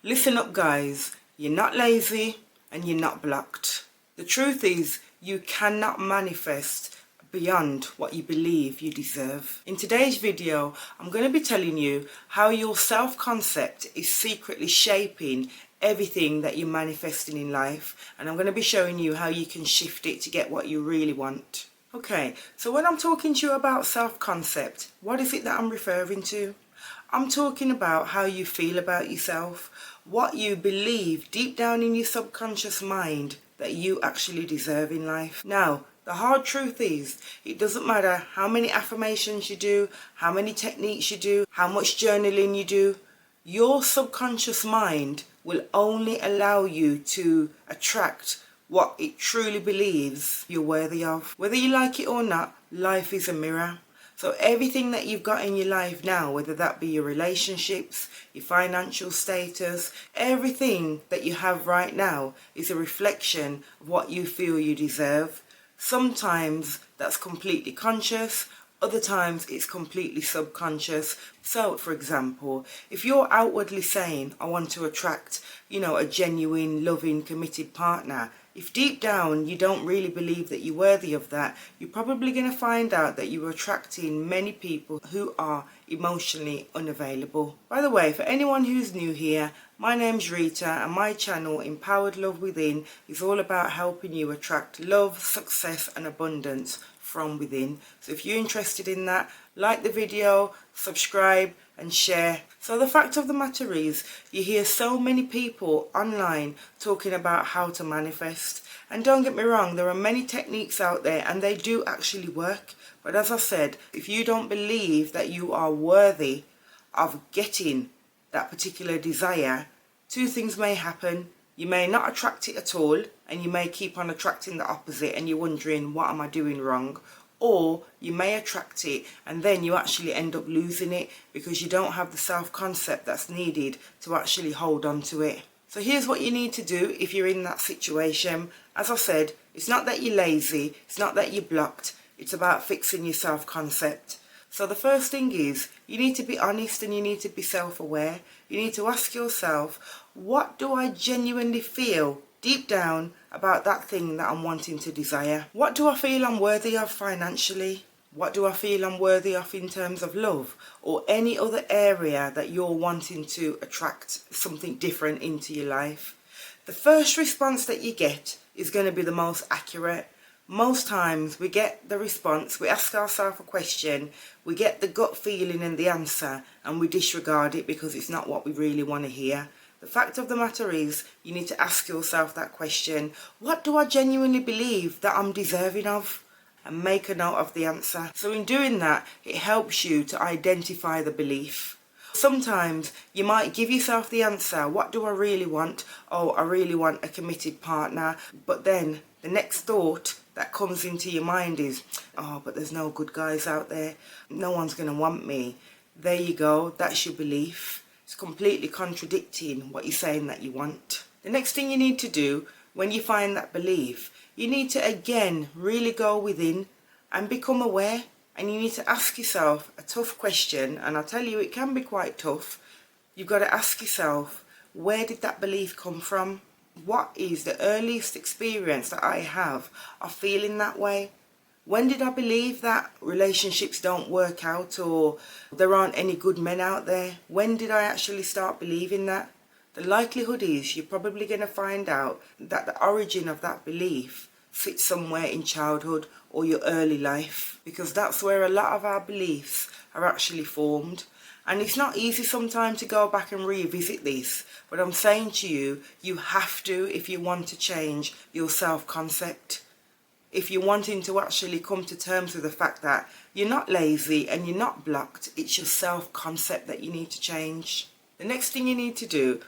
Listen up, guys. You're not lazy and you're not blocked. The truth is, you cannot manifest beyond what you believe you deserve. In today's video, I'm going to be telling you how your self-concept is secretly shaping everything that you're manifesting in life, and I'm going to be showing you how you can shift it to get what you really want. Okay, so when I'm talking to you about self-concept, what is it that I'm referring to? I'm talking about how you feel about yourself, what you believe deep down in your subconscious mind that you actually deserve in life. Now, the hard truth is, it doesn't matter how many affirmations you do, how many techniques you do, how much journaling you do, your subconscious mind will only allow you to attract what it truly believes you're worthy of. Whether you like it or not, life is a mirror. So everything that you've got in your life now, whether that be your relationships, your financial status, everything that you have right now is a reflection of what you feel you deserve. Sometimes that's completely conscious, other times it's completely subconscious. So, for example, if you're outwardly saying, I want to attract, a genuine, loving, committed partner, if deep down you don't really believe that you're worthy of that, you're probably going to find out that you're attracting many people who are emotionally unavailable. By the way, for anyone who's new here, my name's Rita and my channel Empowered Love Within is all about helping you attract love, success and abundance from within. So if you're interested in that, like the video, subscribe and share. So the fact of the matter is, you hear so many people online talking about how to manifest. And don't get me wrong, there are many techniques out there and they do actually work. But as I said, if you don't believe that you are worthy of getting that particular desire, two things may happen. You may not attract it at all, and you may keep on attracting the opposite and you're wondering, what am I doing wrong? Or you may attract it and then you actually end up losing it because you don't have the self-concept that's needed to actually hold on to it. So here's what you need to do if you're in that situation. As I said, it's not that you're lazy, it's not that you're blocked, it's about fixing your self-concept. So the first thing is, you need to be honest and you need to be self-aware. You need to ask yourself, what do I genuinely feel deep down about that thing that I'm wanting to desire? What do I feel I'm worthy of financially? What do I feel I'm worthy of in terms of love or any other area that you're wanting to attract something different into your life? The first response that you get is going to be the most accurate. Most times we get the response, we ask ourselves a question, we get the gut feeling and the answer and we disregard it because it's not what we really want to hear. The fact of the matter is, you need to ask yourself that question, what do I genuinely believe that I'm deserving of? And make a note of the answer. So in doing that, it helps you to identify the belief. Sometimes you might give yourself the answer, what do I really want? Oh, I really want a committed partner. But then the next thought that comes into your mind is, oh, but there's no good guys out there. No one's going to want me. There you go. That's your belief. It's completely contradicting what you're saying that you want. The next thing you need to do when you find that belief, you need to again really go within and become aware. And you need to ask yourself a tough question. And I'll tell you, it can be quite tough. You've got to ask yourself, where did that belief come from? What is the earliest experience that I have of feeling that way? When did I believe that relationships don't work out or there aren't any good men out there? When did I actually start believing that? The likelihood is you're probably going to find out that the origin of that belief sits somewhere in childhood or your early life, because that's where a lot of our beliefs are actually formed. And it's not easy sometimes to go back and revisit this, but I'm saying to you, you have to if you want to change your self-concept. If you're wanting to actually come to terms with the fact that you're not lazy and you're not blocked, it's your self-concept that you need to change. The next thing you need to do,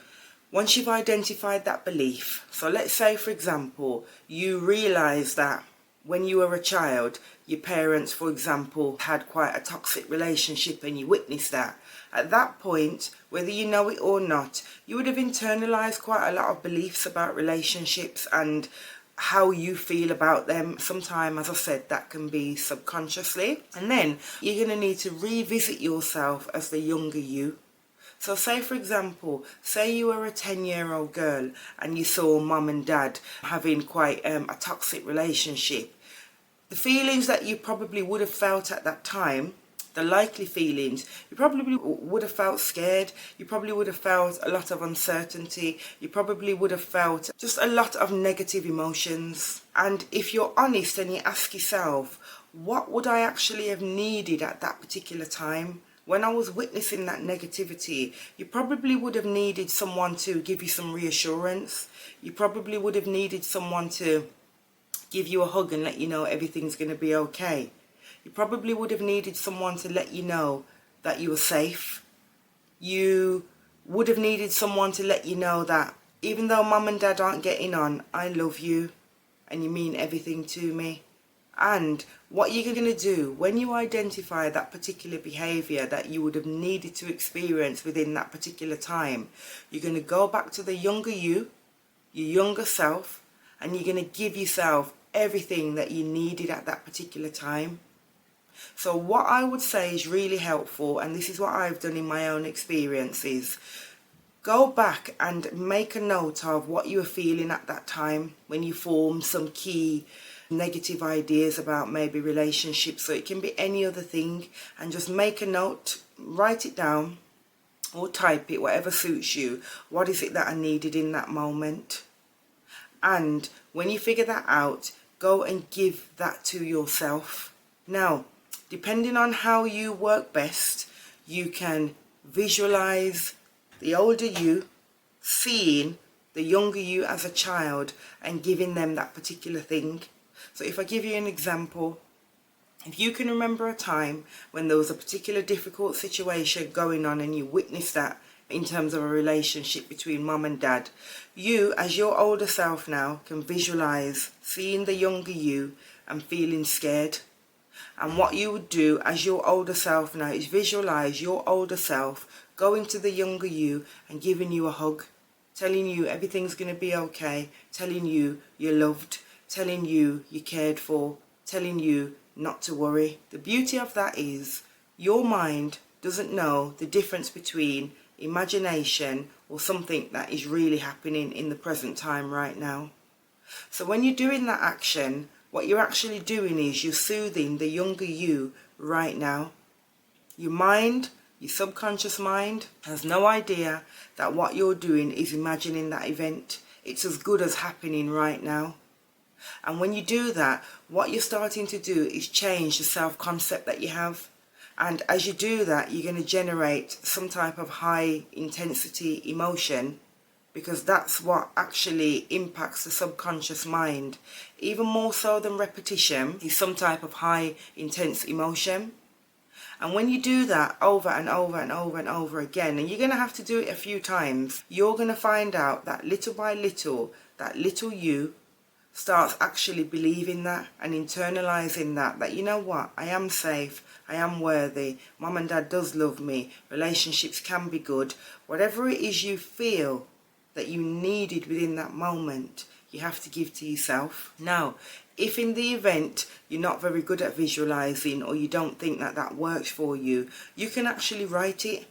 once you've identified that belief, so let's say for example, you realise that when you were a child, your parents, for example, had quite a toxic relationship and you witnessed that. At that point, whether you know it or not, you would have internalized quite a lot of beliefs about relationships and how you feel about them. Sometimes, as I said, that can be subconsciously. And then you're going to need to revisit yourself as the younger you. So say for example, say you were a 10-year-old girl and you saw mum and dad having quite a toxic relationship. The feelings that you probably would have felt at that time, the likely feelings, you probably would have felt scared, you probably would have felt a lot of uncertainty, you probably would have felt just a lot of negative emotions. And if you're honest and you ask yourself, what would I actually have needed at that particular time? When I was witnessing that negativity, you probably would have needed someone to give you some reassurance. You probably would have needed someone to give you a hug and let you know everything's going to be okay. You probably would have needed someone to let you know that you were safe. You would have needed someone to let you know that even though mum and dad aren't getting on, I love you and you mean everything to me. And what you're going to do when you identify that particular behaviour that you would have needed to experience within that particular time, you're going to go back to the younger you, your younger self, and you're going to give yourself everything that you needed at that particular time. So what I would say is really helpful, and this is what I've done in my own experiences, go back and make a note of what you were feeling at that time when you formed some key negative ideas about maybe relationships, so it can be any other thing, and just make a note, write it down or type it, whatever suits you. What is it that I needed in that moment? And when you figure that out, go and give that to yourself. Now, depending on how you work best, you can visualize the older you seeing the younger you as a child and giving them that particular thing. So if I give you an example, if you can remember a time when there was a particular difficult situation going on and you witnessed that in terms of a relationship between mum and dad, you as your older self now can visualize seeing the younger you and feeling scared. And what you would do as your older self now is visualize your older self going to the younger you and giving you a hug, telling you everything's going to be okay, telling you you're loved, telling you you're cared for, telling you not to worry. The beauty of that is your mind doesn't know the difference between imagination or something that is really happening in the present time right now. So when you're doing that action, what you're actually doing is you're soothing the younger you right now. Your mind, your subconscious mind, has no idea that what you're doing is imagining that event. It's as good as happening right now. And when you do that, what you're starting to do is change the self-concept that you have. And as you do that, you're going to generate some type of high intensity emotion, because that's what actually impacts the subconscious mind. Even more so than repetition is some type of high intense emotion. And when you do that over and over and over and over again, and you're going to have to do it a few times, you're going to find out that little by little, that little you starts actually believing that and internalizing that you know what, I am safe, I am worthy, mum and dad does love me, relationships can be good. Whatever it is you feel that you needed within that moment, you have to give to yourself. Now, if in the event you're not very good at visualizing, or you don't think that that works for you, you can actually write it.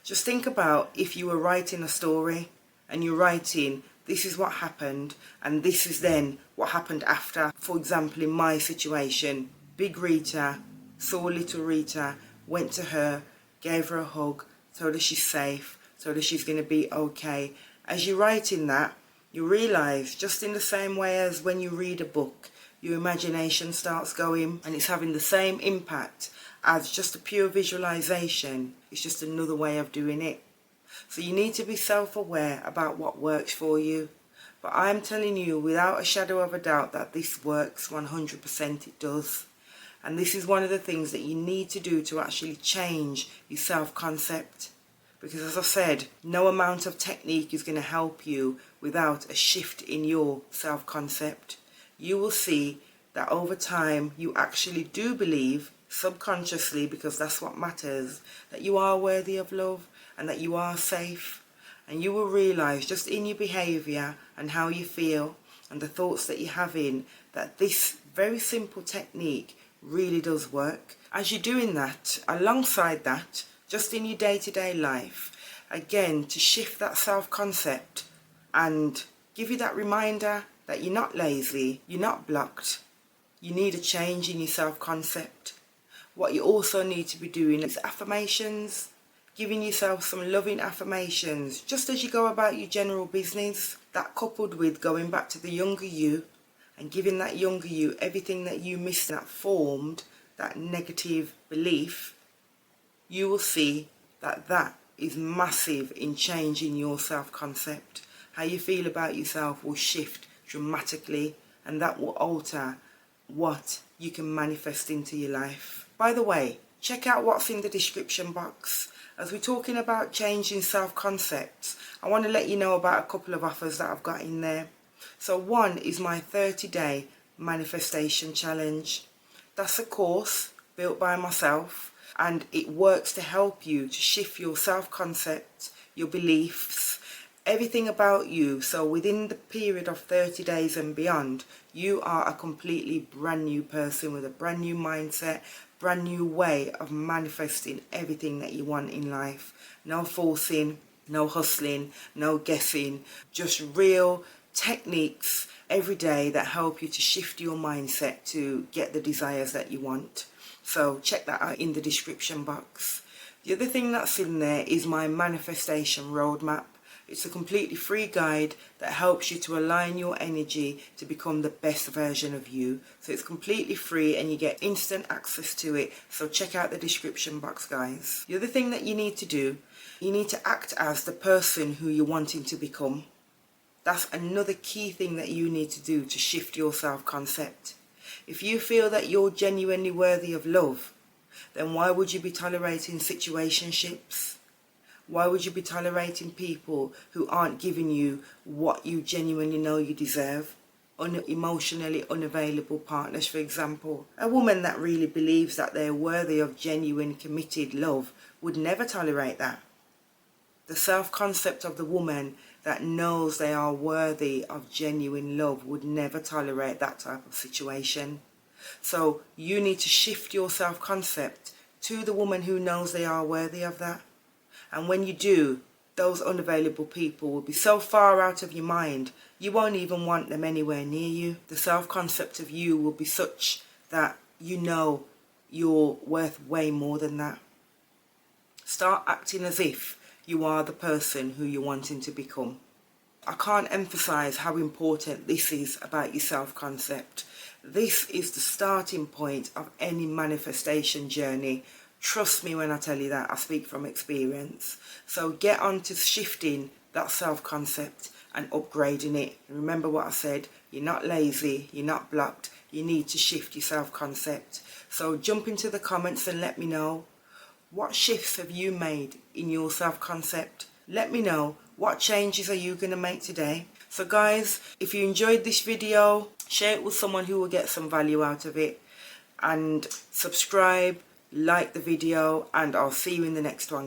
Just think about if you were writing a story and you're writing, this is what happened and this is then what happened after. For example, in my situation, big Rita saw little Rita, went to her, gave her a hug, told her she's safe, told her she's going to be okay. As you're writing that, you realise, just in the same way as when you read a book, your imagination starts going, and it's having the same impact as just a pure visualisation. It's just another way of doing it. So you need to be self-aware about what works for you. But I'm telling you without a shadow of a doubt that this works 100%, it does. And this is one of the things that you need to do to actually change your self-concept. Because as I said, no amount of technique is going to help you without a shift in your self-concept. You will see that over time you actually do believe, subconsciously, because that's what matters, that you are worthy of love and that you are safe. And you will realise just in your behaviour and how you feel and the thoughts that you're having, that this very simple technique really does work. As you're doing that, alongside that, just in your day-to-day life, again to shift that self-concept and give you that reminder that you're not lazy, you're not blocked. You need a change in your self-concept. What you also need to be doing is affirmations, giving yourself some loving affirmations just as you go about your general business. That coupled with going back to the younger you and giving that younger you everything that you missed, that formed that negative belief, you will see that that is massive in changing your self-concept. How you feel about yourself will shift dramatically, and that will alter what you can manifest into your life. By the way, check out what's in the description box. As we're talking about changing self-concepts, I want to let you know about a couple of offers that I've got in there. So one is my 30-day manifestation challenge. That's a course built by myself, and it works to help you to shift your self-concept, your beliefs, everything about you. So within the period of 30 days and beyond, you are a completely brand new person with a brand new mindset, brand new way of manifesting everything that you want in life. No forcing, no hustling, no guessing, just real techniques every day that help you to shift your mindset to get the desires that you want. So check that out in the description box. The other thing that's in there is my manifestation roadmap. It's a completely free guide that helps you to align your energy to become the best version of you. So it's completely free and you get instant access to it. So check out the description box, guys. The other thing that you need to do, you need to act as the person who you're wanting to become. That's another key thing that you need to do to shift your self-concept. If you feel that you're genuinely worthy of love, then why would you be tolerating situationships? Why would you be tolerating people who aren't giving you what you genuinely know you deserve? Emotionally unavailable partners, for example. A woman that really believes that they're worthy of genuine, committed love would never tolerate that. The self-concept of the woman that knows they are worthy of genuine love would never tolerate that type of situation. So you need to shift your self-concept to the woman who knows they are worthy of that. And when you do, those unavailable people will be so far out of your mind, you won't even want them anywhere near you. The self-concept of you will be such that you know you're worth way more than that. Start acting as if you are the person who you're wanting to become. I can't emphasize how important this is about your self-concept. This is the starting point of any manifestation journey. Trust me when I tell you that, I speak from experience. So get on to shifting that self-concept and upgrading it. Remember what I said, you're not lazy, you're not blocked, you need to shift your self-concept. So jump into the comments and let me know, what shifts have you made in your self-concept? Let me know, what changes are you going to make today? So guys, if you enjoyed this video, share it with someone who will get some value out of it. And subscribe, like the video, and I'll see you in the next one.